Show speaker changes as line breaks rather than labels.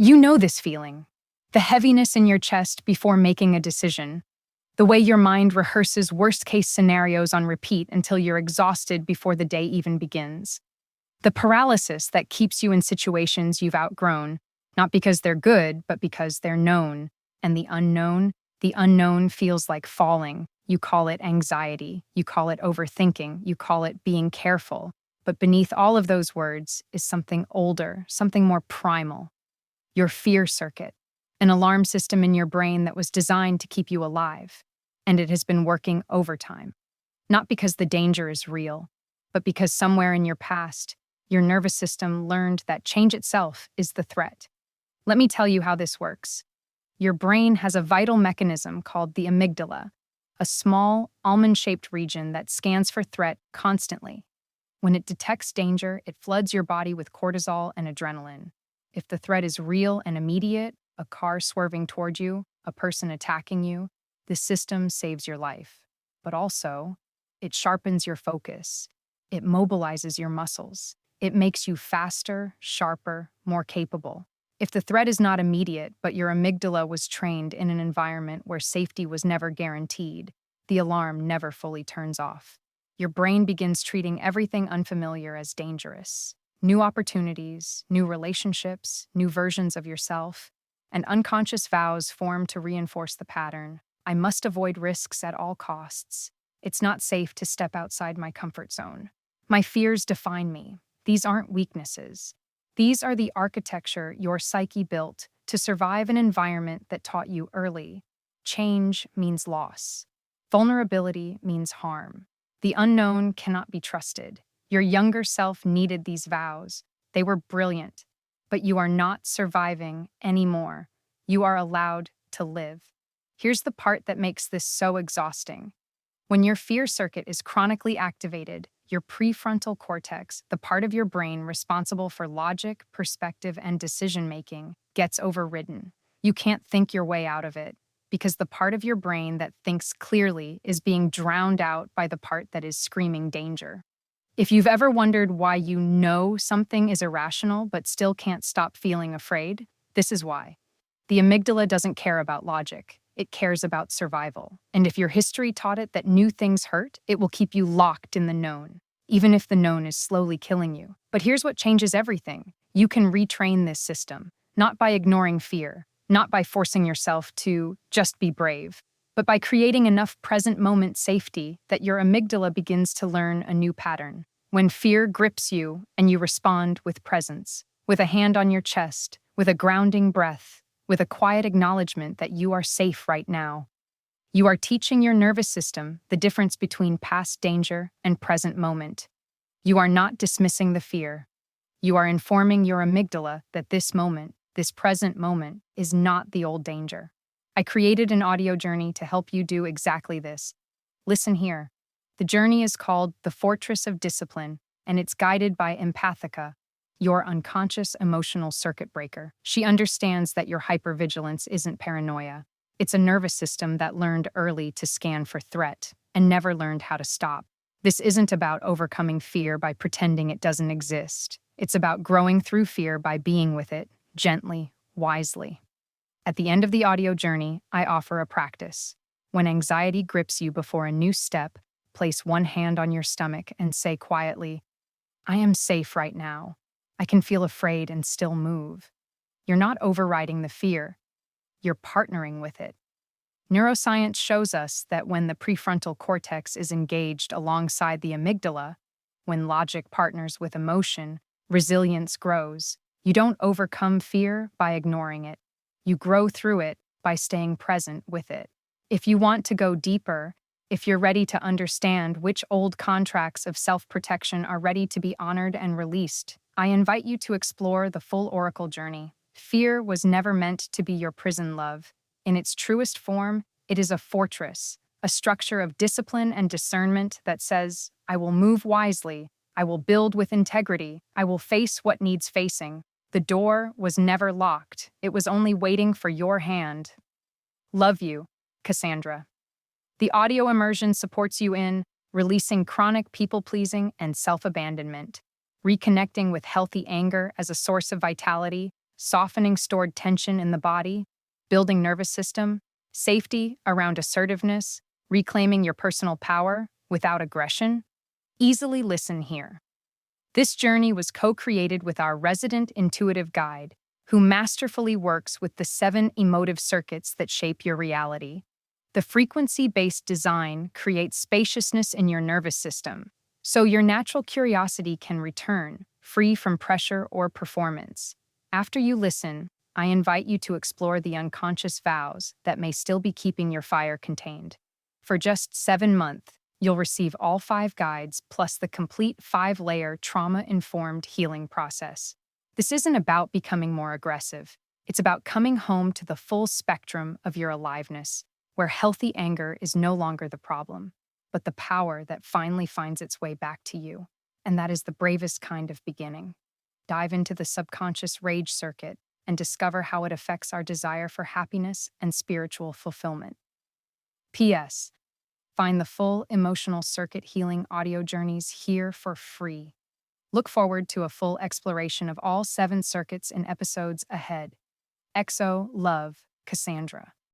You know this feeling. The heaviness in your chest before making a decision. The way your mind rehearses worst-case scenarios on repeat until you're exhausted before the day even begins. The paralysis that keeps you in situations you've outgrown, not because they're good, but because they're known. And the unknown feels like falling. You call it anxiety, you call it overthinking, you call it being careful. But beneath all of those words is something older, something more primal. Your fear circuit, an alarm system in your brain that was designed to keep you alive. And it has been working overtime. Not because the danger is real, but because somewhere in your past, your nervous system learned that change itself is the threat. Let me tell you how this works. Your brain has a vital mechanism called the amygdala, a small, almond-shaped region that scans for threat constantly. When it detects danger, it floods your body with cortisol and adrenaline. If the threat is real and immediate, a car swerving toward you, a person attacking you, the system saves your life. But also, it sharpens your focus. It mobilizes your muscles. It makes you faster, sharper, more capable. If the threat is not immediate, but your amygdala was trained in an environment where safety was never guaranteed, the alarm never fully turns off. Your brain begins treating everything unfamiliar as dangerous. New opportunities, new relationships, new versions of yourself, and unconscious vows form to reinforce the pattern. I must avoid risks at all costs. It's not safe to step outside my comfort zone. My fears define me. These aren't weaknesses. These are the architecture your psyche built to survive an environment that taught you early. Change means loss. Vulnerability means harm. The unknown cannot be trusted. Your younger self needed these vows. They were brilliant. But you are not surviving anymore. You are allowed to live. Here's the part that makes this so exhausting. When your fear circuit is chronically activated, your prefrontal cortex, the part of your brain responsible for logic, perspective, and decision-making, gets overridden. You can't think your way out of it, because the part of your brain that thinks clearly is being drowned out by the part that is screaming danger. If you've ever wondered why you know something is irrational but still can't stop feeling afraid, this is why. The amygdala doesn't care about logic. It cares about survival. And if your history taught it that new things hurt, it will keep you locked in the known, even if the known is slowly killing you. But here's what changes everything. You can retrain this system, not by ignoring fear, not by forcing yourself to just be brave, but by creating enough present moment safety that your amygdala begins to learn a new pattern. When fear grips you and you respond with presence, with a hand on your chest, with a grounding breath, with a quiet acknowledgement that you are safe right now. You are teaching your nervous system the difference between past danger and present moment. You are not dismissing the fear. You are informing your amygdala that this moment, this present moment, is not the old danger. I created an audio journey to help you do exactly this. Listen here. The journey is called The Fortress of Discipline, and it's guided by Empathica, your unconscious emotional circuit breaker. She understands that your hypervigilance isn't paranoia. It's a nervous system that learned early to scan for threat and never learned how to stop. This isn't about overcoming fear by pretending it doesn't exist. It's about growing through fear by being with it, gently, wisely. At the end of the audio journey, I offer a practice. When anxiety grips you before a new step, place one hand on your stomach and say quietly, "I am safe right now. I can feel afraid and still move." You're not overriding the fear. You're partnering with it. Neuroscience shows us that when the prefrontal cortex is engaged alongside the amygdala, when logic partners with emotion, resilience grows. You don't overcome fear by ignoring it. You grow through it by staying present with it. If you want to go deeper, if you're ready to understand which old contracts of self-protection are ready to be honored and released, I invite you to explore the full oracle journey. Fear was never meant to be your prison, love. In its truest form, it is a fortress, a structure of discipline and discernment that says, "I will move wisely, I will build with integrity, I will face what needs facing." The door was never locked. It was only waiting for your hand. Love you, Cassandra. The audio immersion supports you in releasing chronic people-pleasing and self-abandonment, reconnecting with healthy anger as a source of vitality, softening stored tension in the body, building nervous system, safety around assertiveness, reclaiming your personal power without aggression. Easily listen here. This journey was co-created with our resident intuitive guide, who masterfully works with the 7 emotive circuits that shape your reality. The frequency-based design creates spaciousness in your nervous system, so your natural curiosity can return, free from pressure or performance. After you listen, I invite you to explore the unconscious vows that may still be keeping your fire contained. For just 7 months, you'll receive all 5 guides plus the complete 5-layer trauma-informed healing process. This isn't about becoming more aggressive. It's about coming home to the full spectrum of your aliveness, where healthy anger is no longer the problem, but the power that finally finds its way back to you. And that is the bravest kind of beginning. Dive into the subconscious rage circuit and discover how it affects our desire for happiness and spiritual fulfillment. P.S. Find the full emotional circuit healing audio journeys here for free. Look forward to a full exploration of all 7 circuits in episodes ahead. XO Love, Cassandra.